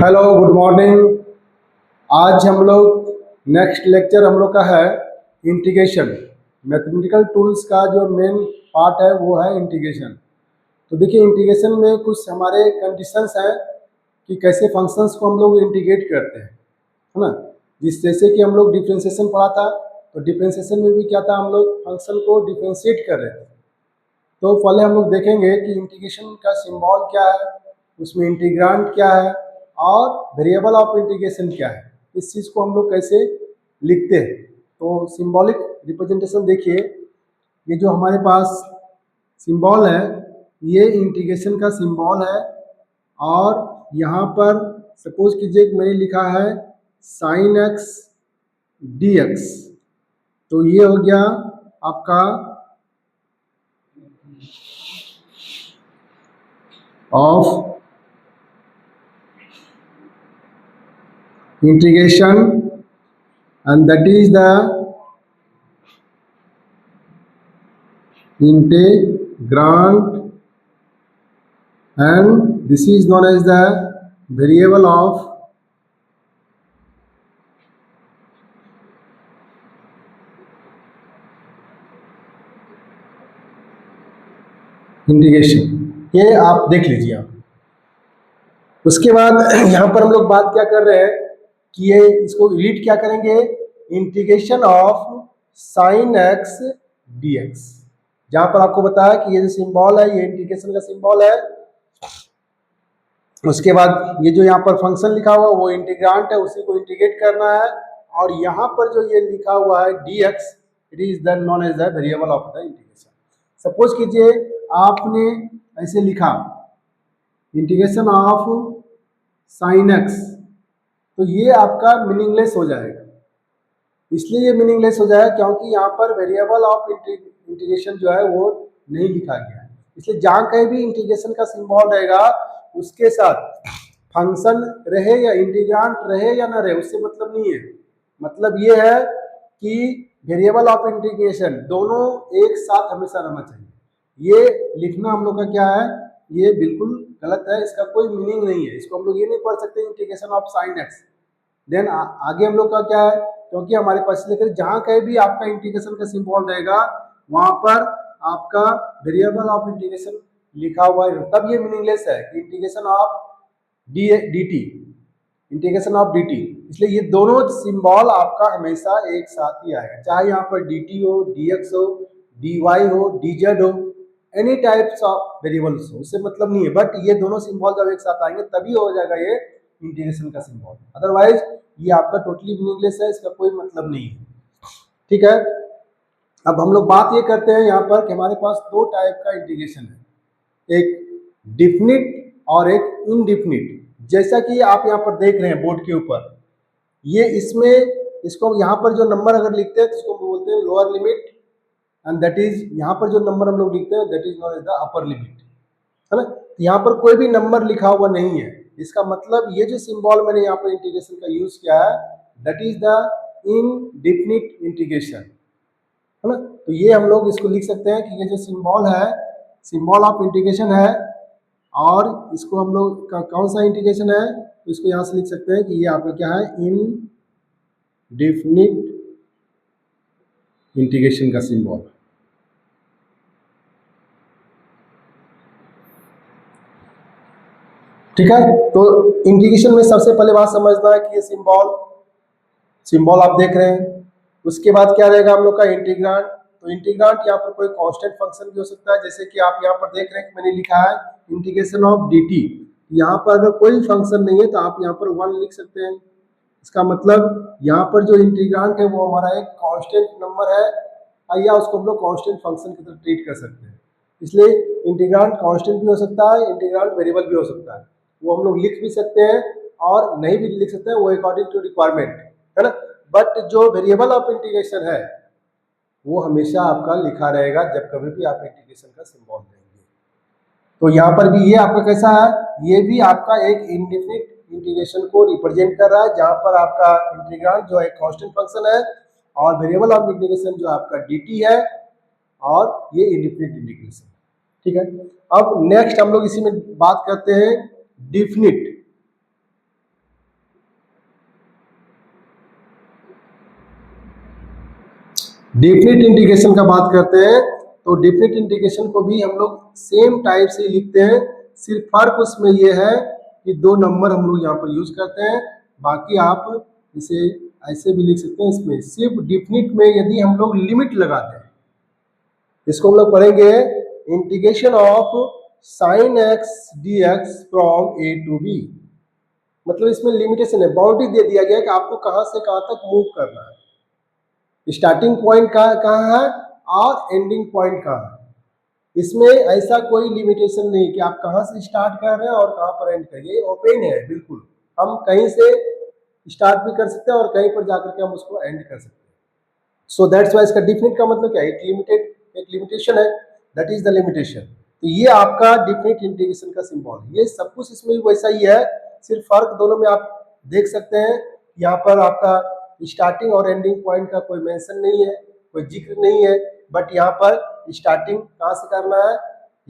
Hello, good morning. आज हम लोग नेक्स्ट लेक्चर हम लोग का है इंटीग्रेशन। मैथमेटिकल टूल्स का जो मेन पार्ट है वो है इंटीग्रेशन। तो देखिए, इंटीग्रेशन में कुछ हमारे कंडीशंस हैं कि कैसे फंक्शंस को हम लोग इंटीग्रेट करते हैं, है ना। जैसे कि हम लोग डिफ्रेंशिएशन पढ़ा था, तो डिफ्रेंशिएशन में भी क्या था, हम लोग फंक्शन को डिफ्रेंशिएट कर रहे थे। तो पहले हम लोग देखेंगे कि इंटीग्रेशन का सिंबल क्या है, उसमें इंटीग्रांड क्या है और वेरिएबल ऑफ इंटीग्रेशन क्या है, इस चीज़ को हम लोग कैसे लिखते हैं। तो सिंबॉलिक रिप्रेजेंटेशन देखिए, ये जो हमारे पास सिंबल है ये इंटीग्रेशन का सिंबल है। और यहाँ पर सपोज कीजिए कि मैंने लिखा है साइन एक्स डी एक्स, तो ये हो गया आपका of integration, and that is the integrand, and this is known as the variable of integration. ये आप देख लीजिए आप। उसके बाद यहाँ पर हम लोग बात क्या कर रहे हैं कि ये इसको रीड क्या करेंगे, integration of sine x d x. जहाँ पर आपको बताया कि ये जो सिंबल है ये इंटीग्रेशन का सिंबल है। उसके बाद ये जो यहाँ पर फंक्शन लिखा हुआ है वो इंटीग्रांट है, उसी को इंटीग्रेट करना है। और यहाँ पर जो ये लिखा हुआ है dx, it is then known as the variable of the integration. Suppose कीजिए आपने ऐसे लिखा इंटीग्रेशन ऑफ साइन एक्स, तो ये आपका मीनिंगलेस हो जाएगा। इसलिए ये मीनिंगलेस हो जाएगा क्योंकि यहाँ पर वेरिएबल ऑफ इंटीग्रेशन जो है वो नहीं लिखा गया है। इसलिए जहाँ कहीं भी इंटीग्रेशन का सिंबल रहेगा उसके साथ फंक्शन रहे या इंटीग्रांट रहे या ना रहे उससे मतलब नहीं है। मतलब ये है कि वेरिएबल ऑफ इंटीग्रेशन दोनों एक साथ हमेशा रहना चाहिए। ये लिखना हम लोग का क्या है, ये बिल्कुल गलत है, इसका कोई मीनिंग नहीं है। इसको हम लोग ये नहीं पढ़ सकते integration of sine x then आगे हम लोग का क्या है, क्योंकि हमारे पास लेकर जहाँ कहीं भी आपका इंटीग्रेशन का सिंबल रहेगा वहां पर आपका वेरिएबल ऑफ इंटीग्रेशन लिखा हुआ है, तब ये मीनिंगलेस है कि integration of D T, integration of D T. इसलिए ये दोनों सिंबल आपका हमेशा एक साथ ही आएगा, चाहे यहाँ पर डी टी हो, डी एक्स हो, डी वाई हो, डी जेड हो, एनी टाइप्स ऑफ वेरिएबल्स हो, उससे मतलब नहीं है। बट ये दोनों सिंबल जब एक साथ आएंगे तभी हो जाएगा ये इंटीग्रेशन का सिंबल, अदरवाइज ये आपका टोटली मीनिंगलेस है, इसका कोई मतलब नहीं है। ठीक है, अब हम लोग बात ये करते हैं यहाँ पर कि हमारे पास दो टाइप का इंटीग्रेशन है, एक डिफिनिट और एक इनडिफिनिट। जैसा कि आप यहाँ पर देख रहे हैं बोर्ड के ऊपर, ये इसमें इसको यहाँ पर जो नंबर अगर लिखते हैं तो इसको बोलते हैं lower limit, and that is यहाँ पर जो नंबर हम लोग लिखते हैं that is known as the upper limit, है ना। यहाँ पर कोई भी नंबर लिखा हुआ नहीं है, इसका मतलब ये जो सिंबल मैंने यहाँ पर इंटीग्रेशन का यूज किया है that is the indefinite integration, है ना। तो ये हम लोग इसको लिख सकते हैं कि ये जो सिंबल है सिंबल ऑफ इंटीग्रेशन है, और इसको हम लोग का कौन सा इंटीग्रेशन है, तो इसको यहाँ से लिख सकते हैं कि ये आपका क्या है, इनडिफिनिट इंटीग्रेशन का सिंबल। ठीक है, तो इंटीग्रेशन में सबसे पहले बात समझना है कि ये सिंबल आप देख रहे हैं। उसके बाद क्या रहेगा हम लोग का इंटीग्रांड। तो इंटीग्रांड यहाँ पर कोई कांस्टेंट फंक्शन भी हो सकता है, जैसे कि आप यहाँ पर देख रहे हैं कि मैंने लिखा है इंटीग्रेशन ऑफ dt। यहाँ पर अगर कोई फंक्शन नहीं है तो आप यहाँ पर 1 लिख सकते हैं। इसका मतलब यहाँ पर जो इंटीग्रांड है वो हमारा एक कांस्टेंट नंबर है, या उसको हम लोग कांस्टेंट फंक्शन की तरह ट्रीट कर सकते हैं। इसलिए इंटीग्रांड कांस्टेंट भी हो सकता है, इंटीग्रांड वेरिएबल भी हो सकता है, वो हम लोग लिख भी सकते हैं और नहीं भी लिख सकते हैं, वो अकॉर्डिंग टू रिक्वायरमेंट, है ना। बट जो वेरिएबल ऑफ इंटीग्रेशन है वो हमेशा आपका लिखा रहेगा जब कभी भी आप इंटीग्रेशन का सिंबल देंगे। तो यहाँ पर भी ये आपका कैसा है, ये भी आपका एक इंडिफिनिट इंटीग्रेशन को रिप्रेजेंट कर रहा है, जहाँ पर आपका इंटीग्रांड जो एक कांस्टेंट फंक्शन है और वेरिएबल ऑफ इंटीग्रेशन जो आपका dt है, और ये इंडिफिनिट इंटीग्रेशन। ठीक है, अब नेक्स्ट हम लोग इसी में बात करते हैं डिफिनिट। डेफिनेट इंटीग्रेशन का बात करते हैं तो डेफिनेट इंटीग्रेशन को भी हम लोग सेम टाइप से लिखते हैं, सिर्फ फर्क उसमें ये है कि दो नंबर हम लोग यहाँ पर यूज करते हैं, बाकी आप इसे ऐसे भी लिख सकते हैं। इसमें सिर्फ डेफिनेट में यदि हम लोग लिमिट लगाते हैं, इसको हम लोग पढ़ेंगे integration of sine x d x from a to b, मतलब इसमें लिमिटेशन है, बाउंड्री दे दिया गया है कि आपको कहां से कहां तक मूव करना है, स्टार्टिंग पॉइंट कहाँ है और एंडिंग पॉइंट कहाँ है। इसमें ऐसा कोई लिमिटेशन नहीं कि आप कहाँ से स्टार्ट कर रहे हैं और कहाँ पर एंड करिए, ओपन है बिल्कुल, हम कहीं से स्टार्ट भी कर सकते हैं और कहीं पर जाकर के हम उसको एंड कर सकते हैं। सो दैट्स वाई इसका डिफिनेट का मतलब क्या है, एक लिमिटेशन है, दैट इज द लिमिटेशन। तो ये आपका डिफिनेट इंटीग्रेशन का सिंबल है, ये सब कुछ इसमें भी वैसा ही है, सिर्फ फर्क दोनों में आप देख सकते हैं, यहाँ पर आपका स्टार्टिंग और एंडिंग पॉइंट का कोई मेंशन नहीं है, कोई जिक्र नहीं है, बट यहाँ पर स्टार्टिंग कहाँ से करना है,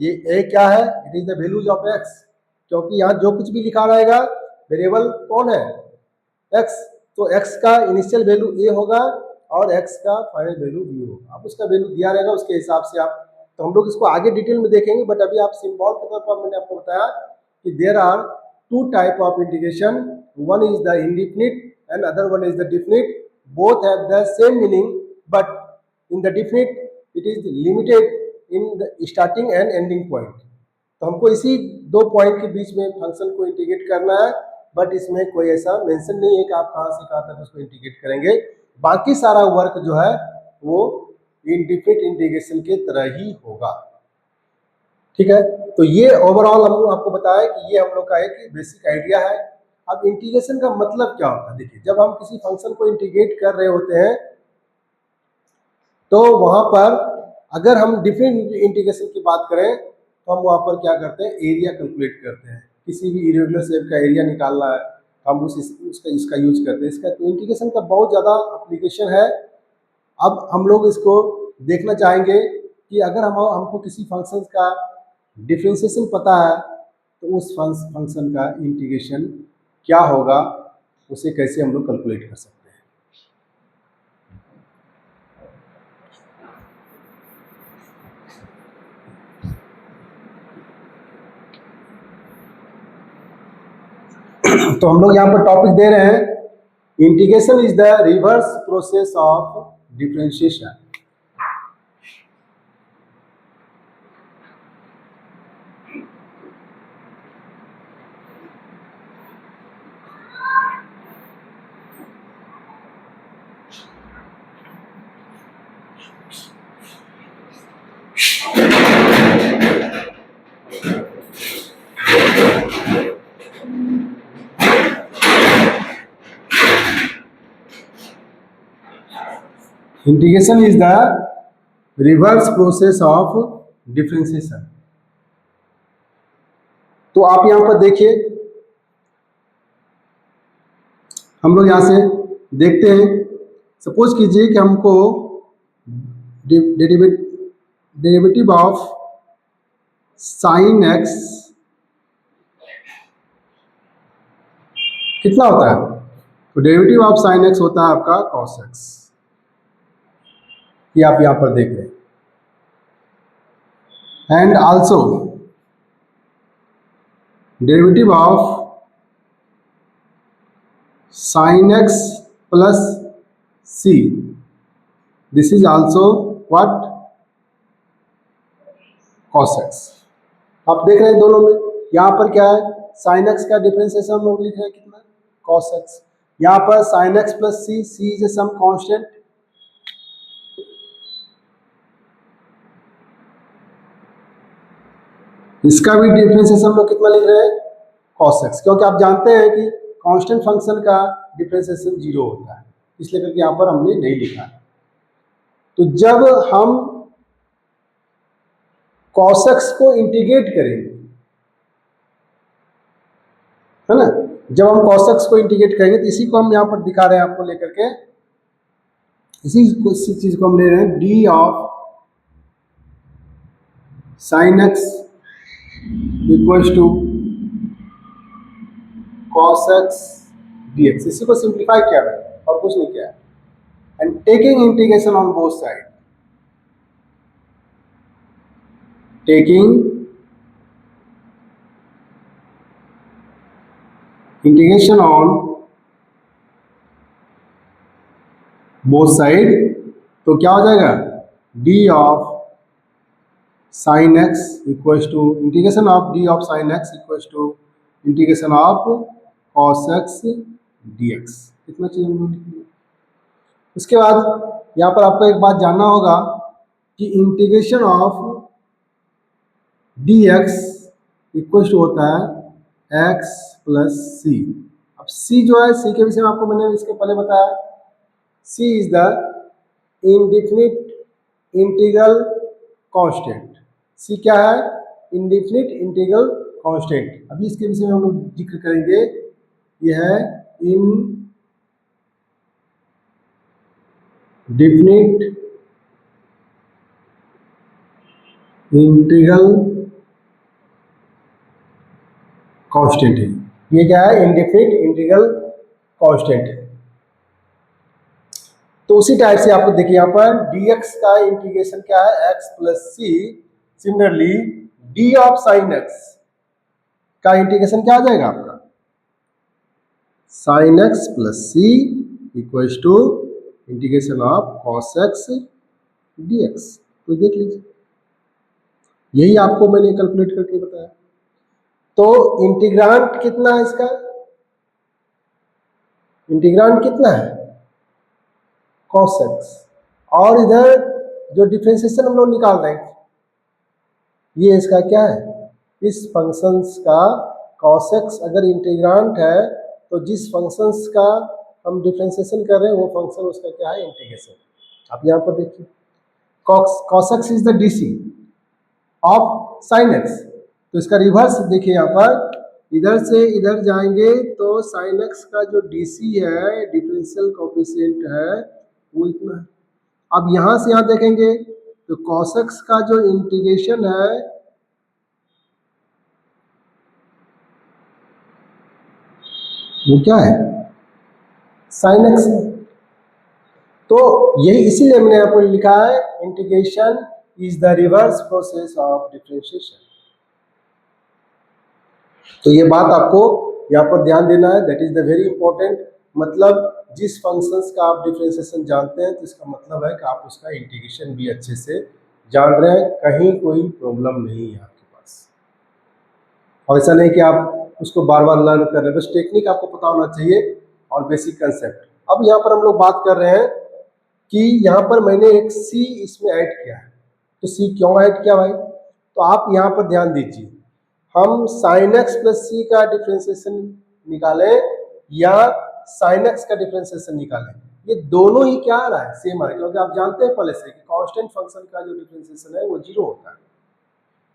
ये ए क्या है, it is the values of x, क्योंकि यहाँ जो कुछ भी लिखा रहेगा वेरिएबल कौन है, एक्स, तो एक्स का इनिशियल वैल्यू ए होगा और एक्स का फाइनल वैल्यू बी होगा, अब उसका वैल्यू दिया रहेगा उसके हिसाब से आप, तो हम लोग इसको आगे डिटेल में देखेंगे, बट अभी आप सिंबल के तौर पर मैंने आपको बताया कि there are two type of integration, one is the indefinite and other one is the definite, both have the same meaning, but in the definite it is limited in the starting and ending point। तो हमको इसी दो point के बीच में function को integrate करना है, but इसमें कोई ऐसा मेंशन नहीं है कि आप कहां से कहां तक उसको इंटीग्रेट करेंगे, बाकी सारा वर्क जो है वो इनडिफिनिट इंटीग्रेशन के तरह ही होगा। ठीक है, तो ये ओवरऑल हम आपको बताया कि ये हम लोग का एक बेसिक आइडिया है। अब इंटीग्रेशन का मतलब क्या होता है, देखिए जब हम किसी फंक्शन को इंटीग्रेट कर रहे होते हैं तो वहां पर अगर हम डिफरेंट इंटीग्रेशन की बात करें तो हम वहां पर क्या करते हैं, एरिया कैलकुलेट करते हैं, किसी भी इरेगुलर शेप का एरिया निकालना है हम इसका यूज करते हैं। इसका तो इंटीग्रेशन का बहुत ज़्यादा एप्लीकेशन है। अब हम लोग इसको देखना चाहेंगे कि अगर हमको किसी फंक्शन का डिफरेंशिएशन पता है तो उस फंक्शन का इंटीग्रेशन क्या होगा, उसे कैसे हम लोग कैलकुलेट कर सकते हैं। तो हम लोग यहाँ पर टॉपिक दे रहे हैं, integration is the reverse process of differentiation. Integration is the reverse process of differentiation. तो आप यहां पर देखिए, हम लोग यहां से देखते हैं, सपोज कीजिए कि हमको डेरिवेटिव ऑफ साइन एक्स कितना होता है, तो डेरिवेटिव ऑफ साइन एक्स होता है आपका कॉस एक्स, ये आप यहां पर देख रहे हैं, and also derivative of sin x plus c, this is also what, cos x। आप देख रहे हैं दोनों में, यहाँ पर क्या है, sin x का डिफरेंशिएशन हम लोग लिख रहे हैं कितना, cos x, यहाँ पर sin x plus c, c is a some constant, इसका भी डिफरेंशिएशन हम लोग कितना लिख रहे हैं, cos x, क्योंकि आप जानते हैं कि कांस्टेंट फंक्शन का डिफरेंशिएशन 0 होता है, इसलिए करके यहाँ पर हमने नहीं लिखा है। तो जब हम cos x को इंटीग्रेट करेंगे, है ना, जब हम cos x को इंटीग्रेट करेंगे तो इसी को हम यहाँ पर दिखा रहे हैं आपको लेकर के, इसी चीज को हम ले रहे हैं, d of sine x equals to cos x dx, इसी को सिंप्लीफाई किया है और कुछ नहीं किया है। and taking integration on both sides. Taking integration on both side, तो क्या हो जाएगा, d of sin x equals to integration of d of sin x equals to integration of cos x dx. इतना चीज हम लोग लिखेंगे. उसके बाद यहाँ पर आपको एक बात जानना होगा कि integration of dx equals to होता है x प्लस सी. अब c जो है, c के विषय में आपको मैंने इसके पहले बताया, c is the indefinite integral constant. c क्या है, इंडिफिनिट इंटीग्रल कांस्टेंट. अभी इसके विषय में हम लोग जिक्र करेंगे. यह है इंडिफिनिट इंटीग्रल कांस्टेंट है. ये क्या है, इंडिफिनिट इंटीग्रल कांस्टेंट है. तो उसी टाइप से आपको देखिए यहाँ पर dx का इंटीग्रेशन क्या है, x plus c. Similarly d of sine x का इंटीग्रेशन क्या आ जाएगा आपका, sine x plus c equals to integration of cos x dx. तो देख लीजिए, यही आपको मैंने कैलकुलेट करके बताया. तो इंटीग्रांट कितना है इसका, इंटीग्रांट कितना है, cos x. और इधर जो डिफरेंशिएशन हम लोग निकाल रहे हैं, ये इसका क्या है, इस फंक्शंस का cos x अगर इंटीग्रांट है तो जिस फंक्शंस का हम डिफरेंशिएशन कर रहे हैं वो फंक्शन उसका क्या है, इंटीग्रेशन. आप यहाँ पर देखिए, cos x is the dc of sin x. तो इसका रिवर्स देखिए, यहाँ पर इधर से इधर जाएंगे तो sin x का जो dc है, डिफरेंशियल कोएफिशिएंट है, वो इतना है. अब यहाँ से यहाँ देखेंगे तो cos x का जो इंटीग्रेशन है वो क्या है, sin x है. तो यही इसीलिए मैंने यहाँ पर लिखा है integration is the reverse process of differentiation. तो ये बात आपको यहाँ पर ध्यान देना है, that is the very important. मतलब जिस फंक्शंस का आप डिफरेंशिएशन जानते हैं तो इसका मतलब है कि आप उसका इंटीग्रेशन भी अच्छे से जान रहे हैं, कहीं कोई प्रॉब्लम नहीं है आपके पास. और ऐसा नहीं कि आप उसको बार बार लर्न कर रहे हैं, बस टेक्निक आपको पता होना चाहिए और बेसिक कंसेप्ट. अब यहाँ पर हम लोग बात कर रहे हैं कि यहाँ पर मैंने एक c इसमें ऐड किया है. तो c क्यों ऐड किया भाई, तो आप यहाँ पर ध्यान दीजिए. हम sin x प्लस सी का डिफरेंशिएशन निकालें या sin x का डिफरेंशिएशन निकालें, ये दोनों ही क्या आ रहा है, सेम आ रहा है. क्योंकि आप जानते हैं पहले से कि कांस्टेंट फंक्शन का जो डिफरेंशिएशन है वो 0 होता है.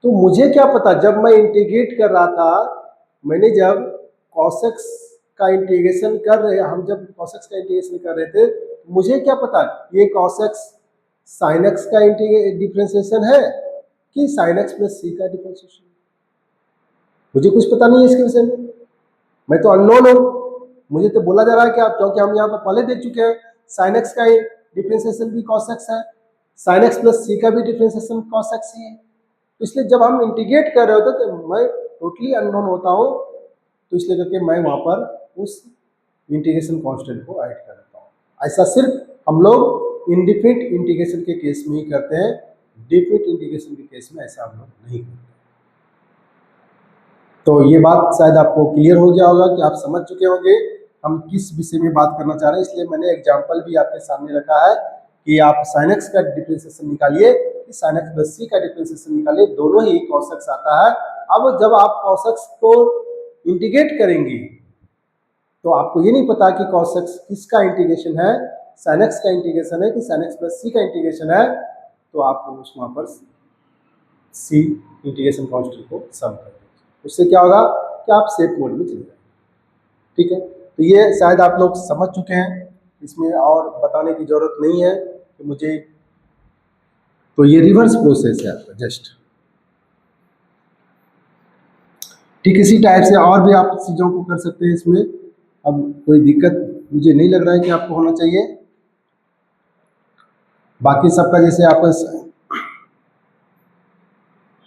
तो मुझे क्या पता, जब मैं इंटीग्रेट कर रहा था, मैंने जब cos x का इंटीग्रेशन कर रहे, हम जब cos x का इंटीग्रेशन कर रहे थे, मुझे क्या पता ये cos x sin x का डिफरेंशिएशन है कि sin x प्लस सी का डिफरेंशिएशन. मुझे कुछ पता नहीं है इसके विषय में, मैं तो अननोन हूँ. मुझे तो बोला जा रहा है कि आप, क्योंकि हम यहाँ पर पहले देख चुके हैं sin x का डिफरेंशिएशन भी cos x है, sin x प्लस सी का भी डिफरेंशिएशन cos x ही है. तो इसलिए जब हम इंटीग्रेट कर रहे होते तो मैं टोटली अननोन होता हूँ, तो इसलिए करके मैं वहाँ पर उस इंटीग्रेशन कांस्टेंट को ऐड कर देता हूँ. ऐसा सिर्फ हम लोग इंडिफिनिट इंटीग्रेशन के केस में ही करते हैं, डिफिनिट इंटीग्रेशन के केस में ऐसा हम लोग नहीं करते. तो ये बात शायद आपको क्लियर हो गया होगा कि आप समझ चुके होंगे हम किस विषय में बात करना चाह रहे हैं. इसलिए मैंने एग्जाम्पल भी आपके सामने रखा है कि आप sin x का डिफरेंशिएशन निकालिए, sin x प्लस सी का डिफरेंशिएशन निकालिए, दोनों ही cos x आता है. अब जब आप cos x को इंटीग्रेट करेंगे तो आपको ये नहीं पता कि cos x किसका इंटीग्रेशन है, sin x का इंटीग्रेशन है कि sin x प्लस सी का इंटीग्रेशन है, तो आप उस वहाँ पर सी इंटीग्रेशन कांस्टेंट को सम कर दीजिए. उससे क्या होगा कि आप सेफ मोड में चले जाएंगे. ठीक है, तो ये शायद आप लोग समझ चुके हैं, इसमें और बताने की जरूरत नहीं है कि मुझे. तो ये रिवर्स प्रोसेस है आपका जस्ट. ठीक इसी टाइप से और भी आप चीज़ों को कर सकते हैं इसमें. अब कोई दिक्कत मुझे नहीं लग रहा है कि आपको होना चाहिए. बाकी सबका जैसे आपको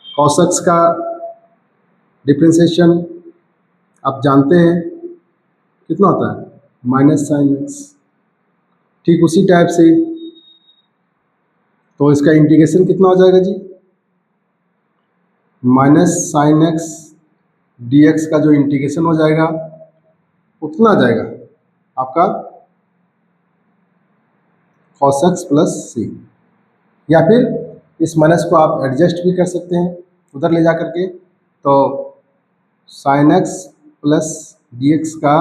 कॉसेक्स का डिफ्रेंशिएशन आप जानते हैं कितना होता है, माइनस साइन एक्स। ठीक उसी टाइप से तो इसका इंटीग्रेशन कितना हो जाएगा जी, minus sine x d x का जो इंटीग्रेशन हो जाएगा वो कितना आ जाएगा आपका cos x प्लस सी। या फिर इस माइनस को आप एडजस्ट भी कर सकते हैं उधर ले जा करके, तो sine x plus D x का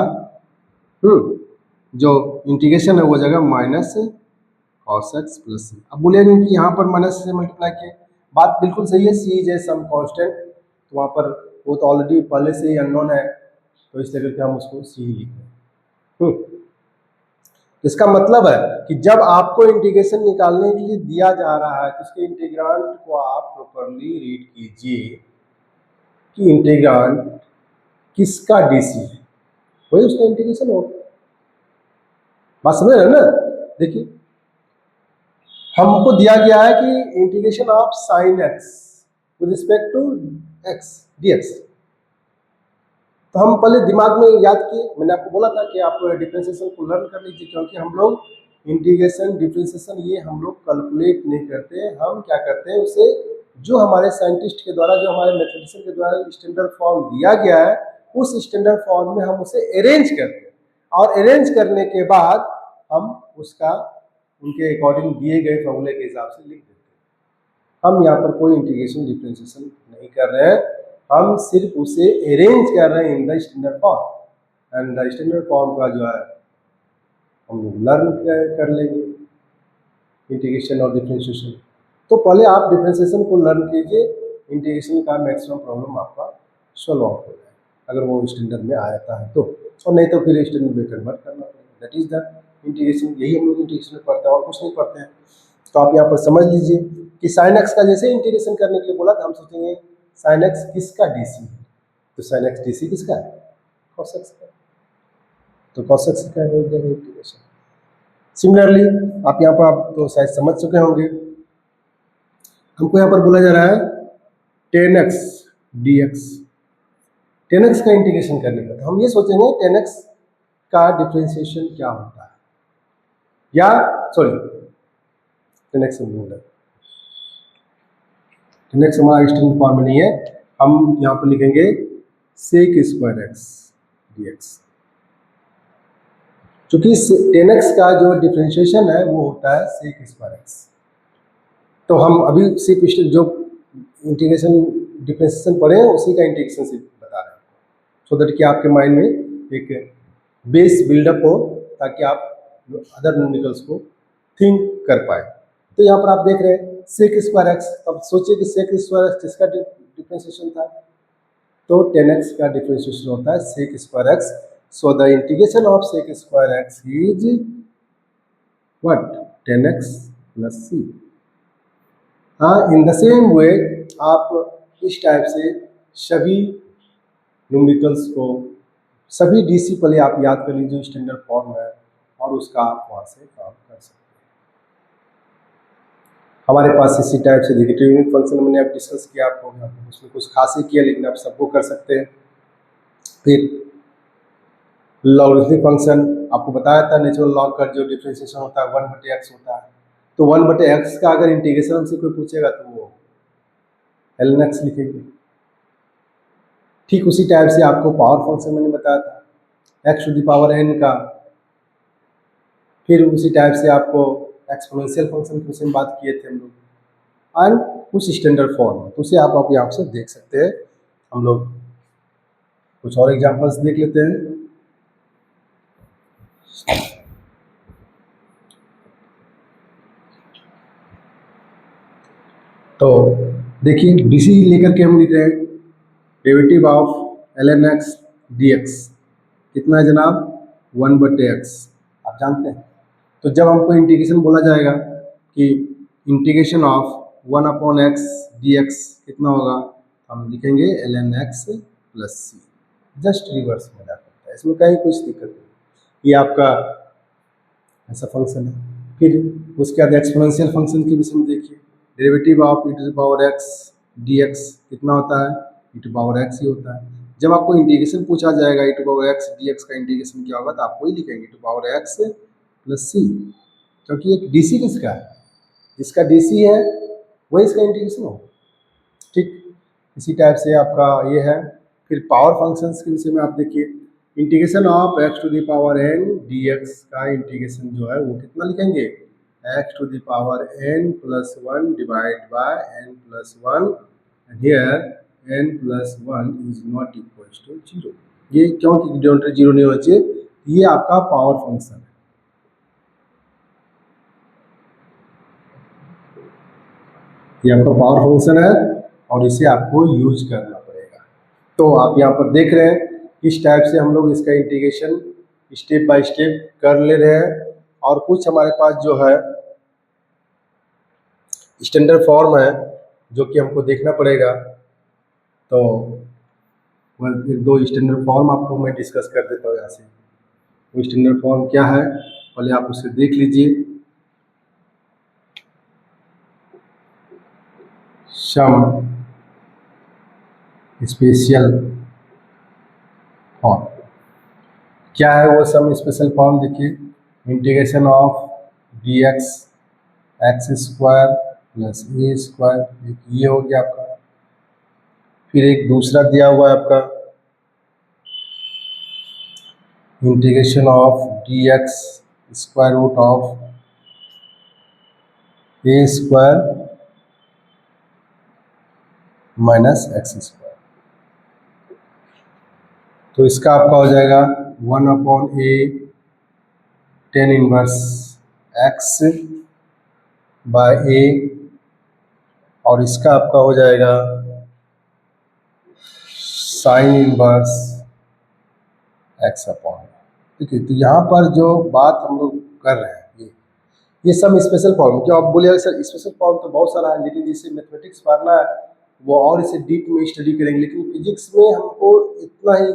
जो इंटीग्रेशन है वो जगह माइनस cos x प्लस सी। अब बोलेंगे कि यहाँ पर माइनस से मल्टीप्लाई किए, बात बिल्कुल सही है, सी इज ए सम कांस्टेंट, तो वहाँ पर वो तो ऑलरेडी पहले से ही अननोन है, तो इस तरह के हम उसको सी लिख रहे हैं। इसका मतलब है कि जब आपको इंटीग्रेशन निकालने के लिए दिया जा रहा है तो इसके इंटीग्रांड को आप प्रॉपरली रीड कीजिए कि इंटीग्रांड किसका डीसी है, वही उसका इंटीग्रेशन होगा। बात समझ रहे हैं ना? देखिए हमको दिया गया है कि integration of sine x with respect to x d x, तो हम पहले दिमाग में याद किए, मैंने आपको बोला था कि आप डिफरेंशिएशन को लर्न कर लीजिए, क्योंकि हम लोग इंटीग्रेशन डिफरेंशिएशन ये हम लोग कैलकुलेट नहीं करते हैं, हम क्या करते हैं उसे जो हमारे साइंटिस्ट के द्वारा, जो हमारे मैथमेटिशियन के द्वारा स्टैंडर्ड फॉर्म दिया गया है उस स्टैंडर्ड फॉर्म में हम उसे अरेंज करते हैं, और अरेंज करने के बाद हम उसका उनके अकॉर्डिंग दिए गए फॉर्मूले के हिसाब से लिख देते हैं। हम यहाँ पर कोई इंटीग्रेशन डिफरेंशिएशन नहीं कर रहे हैं, हम सिर्फ उसे अरेंज कर रहे हैं in the standard form, and the standard form का जो है हम लर्न कर लेंगे इंटीग्रेशन और डिफरेंशिएशन। तो पहले आप डिफरेंशिएशन को लर्न कीजिए, इंटीग्रेशन का मैक्सिमम प्रॉब्लम आपका सॉल्व आउट हो जाए, अगर वो स्टैंडर्ड में आता है तो, और नहीं तो फिर स्टैंडर्ड में कन्वर्ट करना पड़ेगा। दैट इज द इंटीग्रेशन, यही हम लोग इंटीग्रेशन में पढ़ते हैं और कुछ नहीं पढ़ते हैं। तो आप यहाँ पर समझ लीजिए कि साइन एक्स का जैसे इंटीग्रेशन करने के लिए बोला था, हम सोचेंगे साइन एक्स किसका डीसी है, तो साइन एक्स डीसी किसका है, cos x का, तो cos x का हो जाएगा इंटीग्रेशन। सिमिलरली आप यहाँ पर आप तो शायद समझ चुके होंगे, हमको यहाँ पर बोला जा रहा है tan x dx, tan x का इंटीग्रेशन करने का, तो हम ये सोचेंगे tan x का डिफरेंशिएशन क्या होता है, या सॉरी tan x बोल नेक्स्ट हमारा स्टैंडर्ड फॉर्म में नहीं है, हम यहाँ पर लिखेंगे sec स्क्वायर एक्स dx, क्योंकि tan x का जो डिफरेंशिएशन है वो होता है sec स्क्वायर एक्स। तो हम अभी सिर्फ जो इंटीग्रेशन डिफरेंशिएशन पढ़े हैं उसी का इंटीग्रेशन सिर्फ बता रहे हैं, सो दैट कि आपके माइंड में एक बेस बिल्डअप हो, ताकि आप अदर न्यूमेरिकल्स को थिंक कर पाए। तो यहाँ पर आप देख रहे हैं sec स्क्वायर एक्स, अब सोचिए कि sec स्क्वायर एक्स किसका डिफरेंशिएशन था, तो tan x का डिफरेंशिएशन होता है sec square x. So the integration of sec square x is what, tan x plus c। हाँ, इन द सेम वे आप इस टाइप से सभी न्यूमेरिकल्स को, सभी डीसी पहले आप याद कर लीजिए स्टैंडर्ड फॉर्म है, और उसका आप वहाँ से काम कर सकते हैं। हमारे पास इसी टाइप से नेगेटिव यूनिट फंक्शन मैंने अब डिस्कस किया आपको, उसमें कुछ खास ही किया, लेकिन आप सबको कर सकते हैं। फिर लॉगरिथमिक फंक्शन आपको बताया था, नेचुरल लॉग का जो डिफरेंशिएशन होता है 1/x होता है, तो 1/x का अगर इंटीग्रेशन हमसे कोई पूछेगा तो वो ln x लिखेंगे। ठीक उसी टाइप से आपको पावर फंक्शन मैंने बताया था x to the power n का, फिर उसी टाइप से आपको एक्सपोनेंशियल फंक्शन के विषय में बात किए थे हम लोग, एंड उस स्टैंडर्ड फॉर्म में, तो उसे आप यहाँ से देख सकते हैं। हम लोग कुछ और एग्जांपल्स देख लेते हैं। तो देखिए डीसी लेकर के हम लिख रहे हैं derivative of ln x dx कितना है जनाब, 1/x, आप जानते हैं। तो जब हमको इंटीग्रेशन बोला जाएगा कि इंटीग्रेशन ऑफ 1/x dx कितना होगा, हम लिखेंगे ln x plus c, just reverse में जाता है, इसमें कहीं कुछ दिक्कत नहीं, ये आपका ऐसा फंक्शन है। फिर उसके बाद एक्सपोनेंशियल फंक्शन के विषय में देखिए, derivative of e to the power x d x कितना होता है, ई टू पावर एक्स ही होता है। जब आपको इंटीग्रेशन पूछा जाएगा e to power x d x का इंटीग्रेशन क्या होगा, तो आप वही लिखेंगे e to power x plus c, क्योंकि एक डी सी किसका है, जिसका डी सी है वही इसका इंटीग्रेशन होगा। ठीक, इसी टाइप से आपका ये है। फिर पावर फंक्शंस के विषय में आप देखिए, integration of x to the power n d x का इंटीग्रेशन जो है वो कितना लिखेंगे, x to the power n plus one divide by n plus one, and here n plus one is not equal to zero. ये क्योंकि denominator zero नहीं होना चाहिए, ये आपका पावर फंक्शन है। ये आपका पावर फंक्शन है और इसे आपको यूज करना पड़ेगा। तो आप यहाँ पर देख रहे हैं इस टाइप से हम लोग इसका इंटीग्रेशन स्टेप बाय स्टेप कर ले रहे हैं, और कुछ हमारे पास जो है स्टैंडर्ड फॉर्म है जो कि हमको देखना पड़ेगा। तो दो स्टैंडर्ड फॉर्म आपको मैं डिस्कस कर देता हूँ यहाँ से। वो स्टैंडर्ड फॉर्म क्या है पहले आप उसे देख लीजिए। सम स्पेशल फॉर्म क्या है, वो सम स्पेशल फॉर्म देखिए, integration of d x x square plus a square, एक ये हो गया आपका। फिर एक दूसरा दिया हुआ है आपका integration of d x square root of a square minus x square. तो इसका आपका हो जाएगा 1/a tan inverse x by a, और इसका आपका हो जाएगा साइन इनवर्स एक्स अपॉन। ठीक है, तो यहाँ पर जो बात हम लोग कर रहे हैं ये सब स्पेशल फॉर्म। क्या आप बोलिएगा सर स्पेशल फॉर्म तो बहुत सारा है, लेकिन जिसे मैथमेटिक्स पढ़ना है वो और इसे डीप में स्टडी करेंगे, लेकिन फिजिक्स में हमको इतना ही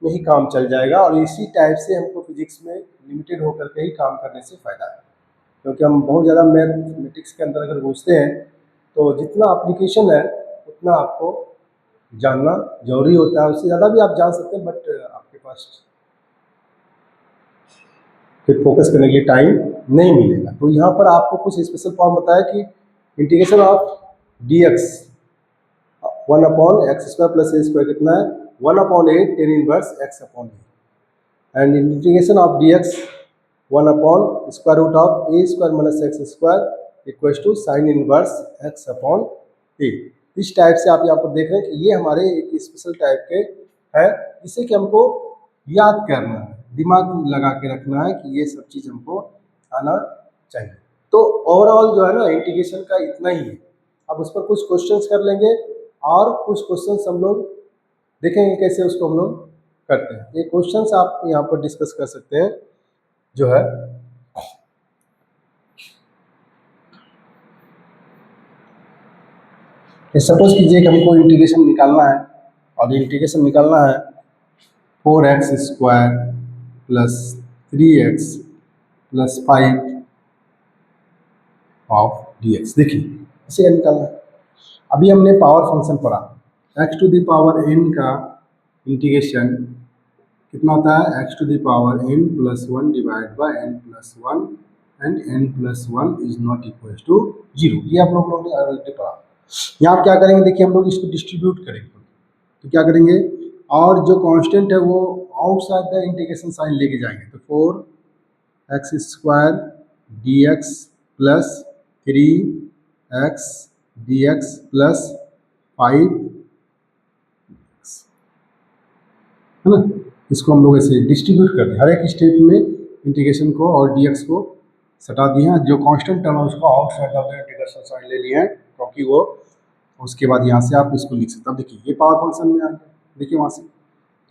में ही काम चल जाएगा, और इसी टाइप से हमको फिजिक्स में लिमिटेड होकर के ही काम करने से फ़ायदा है। क्योंकि हम बहुत ज़्यादा मैथमेटिक्स के अंदर अगर घुसते हैं तो जितना एप्लीकेशन है उतना आपको जानना जरूरी होता है, उससे ज़्यादा भी आप जान सकते हैं, बट आपके पास फिर फोकस करने के लिए टाइम नहीं मिलेगा। तो यहाँ पर आपको कुछ स्पेशल फॉर्म बताया कि integration of d x 1/x square plus a square कितना है 1/a tan inverse x upon a, and integration of d x 1/स्क्वायर root of a square minus x square equals to sine inverse x upon a. इस type से आप यहाँ पर देख रहे हैं कि ये हमारे एक स्पेशल टाइप के है, जिसे कि हमको याद करना है, दिमाग लगा के रखना है कि ये सब चीज़ हमको आना चाहिए। तो ओवरऑल जो है ना इंटीग्रेशन का इतना ही है। अब उस पर कुछ क्वेश्चंस कर लेंगे और कुछ क्वेश्चंस हम लोग देखेंगे कैसे उसको हम लोग करते हैं। ये क्वेश्चंस आप यहाँ पर डिस्कस कर सकते हैं जो है। सपोज कीजिए कि हमको इंटीग्रेशन निकालना है, और इंटीग्रेशन निकालना है 4x square plus 3x plus 5 of dx। देखिए इसे क्या निकालना है। अभी हमने पावर फंक्शन पढ़ा, x to the power n का इंटीग्रेशन कितना होता है, x to the power n plus one divide by n plus one, and n plus one is not equal to zero. ये आप लोगों ने ऑलरेडी पढ़ा। यहाँ आप क्या करेंगे, देखिए हम लोग इसको डिस्ट्रीब्यूट करेंगे। तो क्या करेंगे, और जो कांस्टेंट है वो आउटसाइड द इंटीग्रेशन साइन लेके जाएंगे। तो 4x square D x plus 3x dx plus 5 है ना। इसको हम लोग ऐसे डिस्ट्रीब्यूट कर दें, हर एक स्टेप में इंटीग्रेशन को और dx को सटा दिए हैं। जो कांस्टेंट टर्म है उसको outside of the integration sign ले लिए हैं, क्योंकि वो उसके बाद यहाँ से आप इसको लिख सकते हैं। देखिए ये पावर फंक्शन में आ गया, देखिए वहाँ से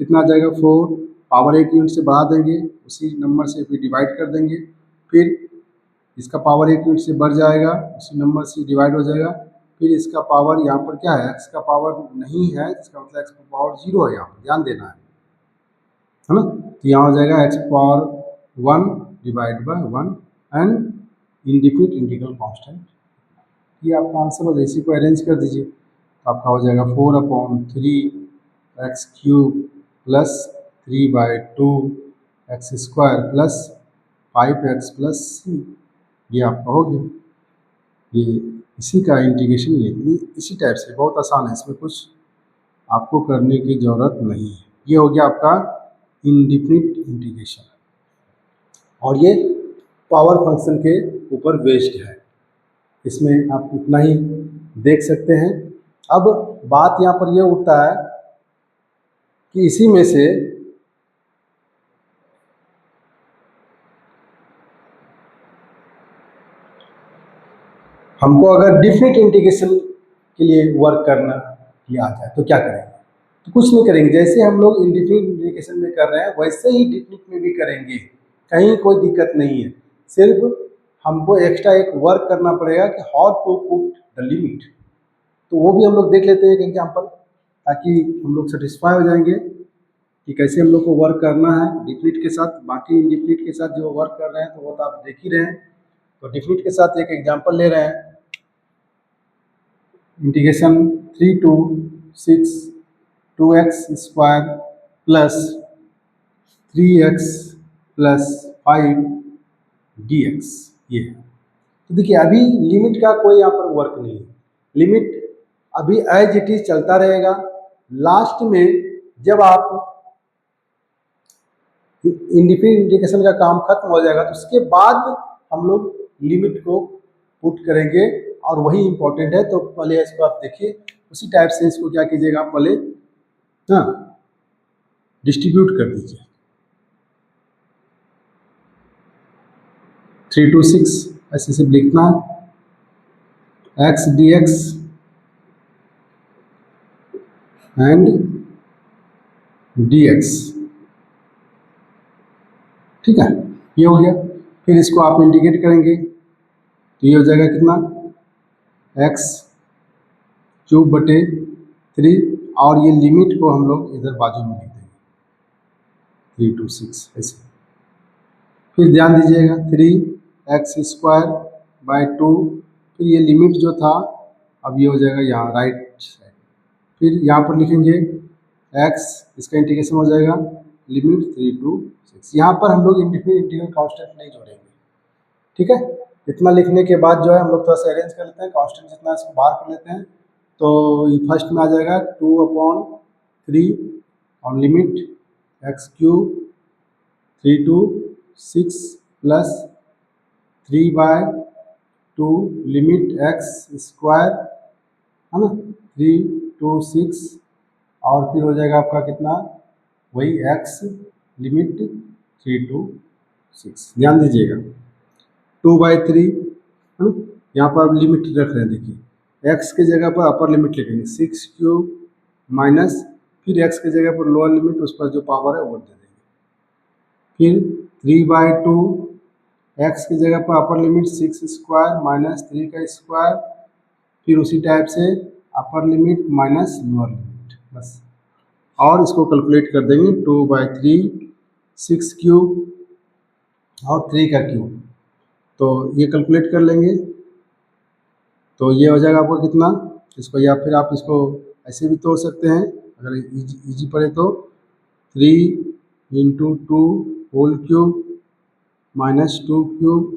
कितना आ जाएगा 4, पावर एक यूनिट से बढ़ा देंगे, उसी नंबर से फिर डिवाइड कर देंगे, फिर इसका पावर एक यूनिट से बढ़ जाएगा, उसी नंबर से डिवाइड हो जाएगा, फिर इसका पावर यहाँ पर क्या है, एक्स का पावर नहीं है, इसका मतलब एक्स का पावर 0 है, यहाँ पर ध्यान देना है ना। तो यहाँ हो जाएगा x power 1 divide by 1 and indefinite integral constant. ये आपका आंसर हो जाए, इसी को अरेंज कर दीजिए तो आपका हो जाएगा 4/3 x³ plus 3/2 x² plus 5x plus c। ये आपका हो गया। ये इसी का इंटीग्रेशन, ये इसी टाइप से बहुत आसान है, इसमें कुछ आपको करने की ज़रूरत नहीं है। ये हो गया आपका इंडिफिनिट इंटीग्रेशन, और ये पावर फंक्शन के ऊपर बेस्ड है। इसमें आप इतना ही देख सकते हैं। अब बात यहाँ पर यह उठता है कि इसी में से हमको अगर डिफरेंट इंटीग्रेशन के लिए वर्क करना आ जाए तो क्या करेंगे? तो कुछ नहीं करेंगे, जैसे हम लोग इंडिफिनिट इंटीग्रेशन में कर रहे हैं वैसे ही डिफरेंट में भी करेंगे, कहीं कोई दिक्कत नहीं है। सिर्फ हमको एक्स्ट्रा एक वर्क करना पड़ेगा कि how to put the limit. तो वो भी हम लोग देख लेते हैं एक एग्जाम्पल, ताकि हम लोग सेटिस्फाई हो जाएंगे कि कैसे हम लोग को वर्क करना है डिफरेंट के साथ। बाकी इंडिफिनिट के साथ जो वर्क कर रहे हैं तो वो तो आप देख ही रहे हैं। तो डिफरेंट के साथ एक एग्जाम्पल ले रहे हैं, integration 3 to 6 2x² plus 3x plus 5 dx। ये है। तो देखिए अभी लिमिट का कोई यहाँ पर वर्क नहीं है, लिमिट अभी एज इट इज चलता रहेगा। लास्ट में जब आप इंडिफिनिट इंटीग्रेशन का काम खत्म हो जाएगा तो उसके बाद हम लोग लिमिट को पुट करेंगे, और वही इंपॉर्टेंट है। तो पहले इसको आप देखिए, उसी टाइप से इसको क्या कीजिएगा, आप पहले डिस्ट्रीब्यूट कर दीजिए। 3 to 6 ऐसे से लिखना है, x dx एंड dx। ठीक है, ये हो गया। फिर इसको आप इंटीग्रेट करेंगे तो ये हो जाएगा कितना, x³/3, और ये लिमिट को हम लोग इधर बाजू में लिख देंगे 3 to 6 ऐसे। फिर ध्यान दीजिएगा 3x²/2, फिर ये लिमिट जो था अब ये हो जाएगा यहाँ राइट साइड। फिर यहाँ पर लिखेंगे x, इसका इंटीग्रेशन हो जाएगा लिमिट 3 to 6। यहाँ पर हम लोग इंडिफिनिट इंटीग्रल कांस्टेंट नहीं जोड़ेंगे। ठीक है, इतना लिखने के बाद जो है हम लोग थोड़ा सा अरेंज कर लेते हैं, कांस्टेंट जितना इसको बाहर कर लेते हैं। तो ये फर्स्ट में आ जाएगा 2/3 और limit x³ 3 to 6 plus 3/2 limit x² है ना, 3 to 6, और फिर हो जाएगा आपका कितना, वही x लिमिट 3 to 6। ध्यान दीजिएगा 2/3 है ना, यहाँ पर आप लिमिट रख रहे हैं। देखिए x के जगह पर अपर लिमिट लिखेंगे 6³ माइनस, फिर x के जगह पर लोअर लिमिट, उस पर जो पावर है वो दे देंगे। फिर 3/2, x की जगह पर अपर लिमिट 6² माइनस 3 का स्क्वायर, फिर उसी टाइप से upper limit minus lower limit, बस। और इसको कैलकुलेट कर देंगे 2/3 6³ और 3 का क्यूब, तो ये कैलकुलेट कर लेंगे तो ये हो जाएगा आपको कितना इसको, या फिर आप इसको ऐसे भी तोड़ सकते हैं अगर इजी पड़े तो, 3 × 2 होल क्यूब माइनस 2³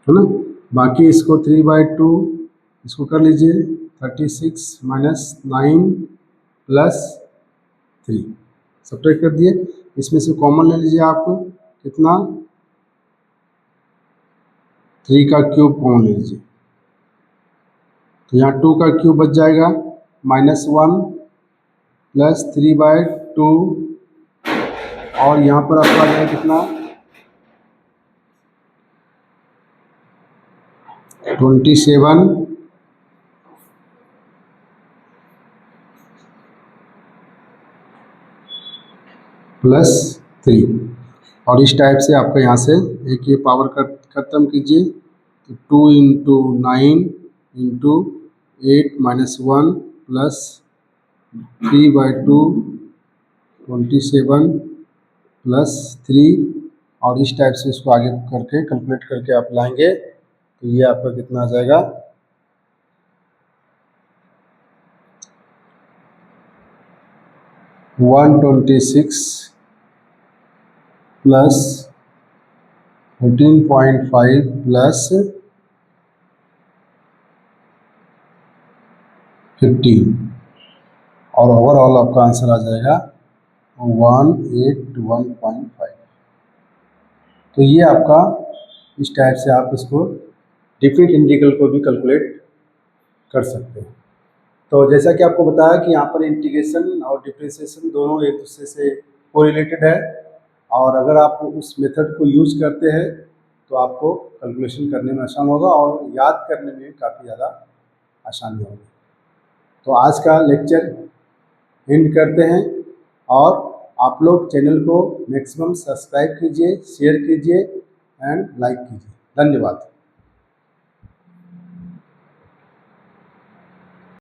है ना। बाकी इसको 3/2 इसको कर लीजिए 36 माइनस 9 प्लस 3, सब्ट्रैक्ट कर दिए। इसमें से कॉमन ले लीजिए आप, कितना 3 का क्यूब कॉमन ले लीजिए, तो यहाँ 2 का क्यूब बच जाएगा -1 प्लस 3/2, और यहाँ पर आपका जाएगा कितना 27 प्लस 3, और इस टाइप से आपका यहाँ से एक ये पावर खत्म कीजिए, तो 2 × 9 × 8 - 1 प्लस 3/2 27 प्लस 3, और इस टाइप से इसको आगे करके कैलकुलेट करके आप लाएंगे तो ये आपका कितना आ जाएगा, 126 प्लस 14.5 प्लस 15 और ओवरऑल आपका आंसर आ जाएगा 181.5। तो ये आपका इस टाइप से आप इसको डिफरेंट इंटीग्रल को भी कैलकुलेट कर सकते हैं। तो जैसा कि आपको बताया कि यहाँ पर इंटीग्रेशन और डिफरेंशिएशन दोनों एक दूसरे से कोरिलेटेड है, और अगर आप उस मेथड को यूज करते हैं तो आपको कैलकुलेशन करने में आसान होगा और याद करने में काफ़ी ज़्यादा आसानी होगी। तो आज का लेक्चर एंड करते हैं, और आप लोग चैनल को मैक्सिमम सब्सक्राइब कीजिए, शेयर कीजिए एंड लाइक कीजिए। धन्यवाद।